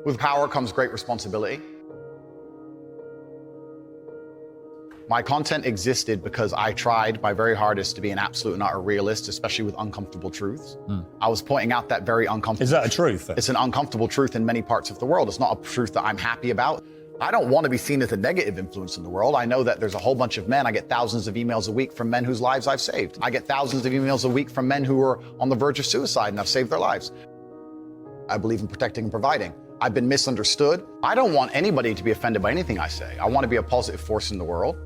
With power comes great responsibility. My content existed because I tried my very hardest to be an absolute and utter realist, especially with uncomfortable truths. I was pointing out that very uncomfortable. Is that a truth? It's an uncomfortable truth in many parts of the world. It's not a truth that I'm happy about. I don't want to be seen as a negative influence in the world. I know that there's a whole bunch of men. I get thousands of emails a week from men whose lives I've saved. I get thousands of emails a week from men who are on the verge of suicide and I've saved their lives. I believe in protecting and providing. I've been misunderstood. I don't want anybody to be offended by anything I say. I want to be a positive force in the world.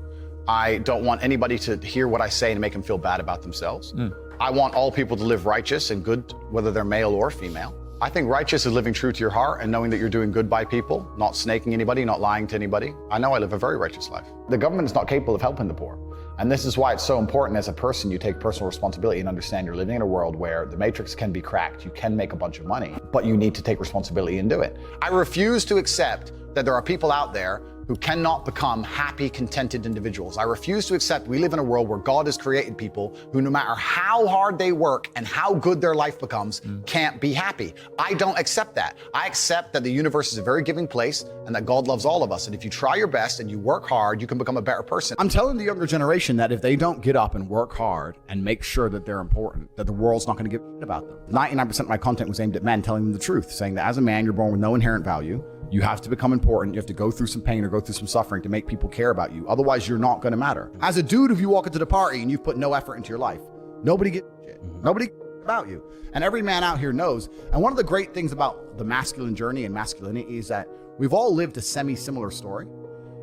I don't want anybody to hear what I say and make them feel bad about themselves. I want all people to live righteous and good, whether they're male or female. I think righteous is living true to your heart and knowing that you're doing good by people, not snaking anybody, not lying to anybody. I know I live a very righteous life. The government is not capable of helping the poor. And this is why it's so important as a person, you take personal responsibility and understand you're living in a world where the matrix can be cracked. You can make a bunch of money, but you need to take responsibility and do it. I refuse to accept that there are people out there who cannot become happy, contented individuals. I refuse to accept we live in a world where God has created people who, no matter how hard they work and how good their life becomes, can't be happy. I don't accept that. I accept that the universe is a very giving place and that God loves all of us. And if you try your best and you work hard, you can become a better person. I'm telling the younger generation that if they don't get up and work hard and make sure that they're important, that the world's not going to give a shit about them. 99% of my content was aimed at men, telling them the truth, saying that as a man, you're born with no inherent value. You have to become important. You have to go through some pain or go through some suffering to make people care about you. Otherwise, you're not going to matter. As a dude, if you walk into the party and you've put no effort into your life, nobody gives a shit. Nobody cares about you. And every man out here knows. And one of the great things about the masculine journey and masculinity is that we've all lived a semi-similar story.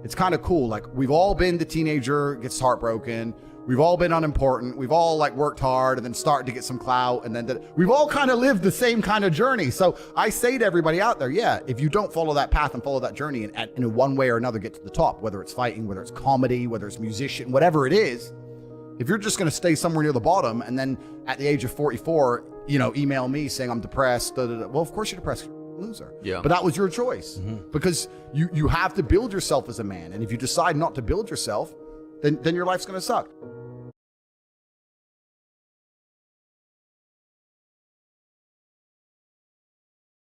It's kind of cool. Like, we've all been the teenager, gets heartbroken. We've all been unimportant. We've all like worked hard and then started to get some clout. And then we've all kind of lived the same kind of journey. So I say to everybody out there, yeah, if you don't follow that path and follow that journey and in one way or another get to the top, whether it's fighting, whether it's comedy, whether it's musician, whatever it is, if you're just going to stay somewhere near the bottom and then at the age of 44, email me saying I'm depressed, well, of course you're depressed. Loser. Yeah. But that was your choice because you have to build yourself as a man. And if you decide not to build yourself, then your life's going to suck.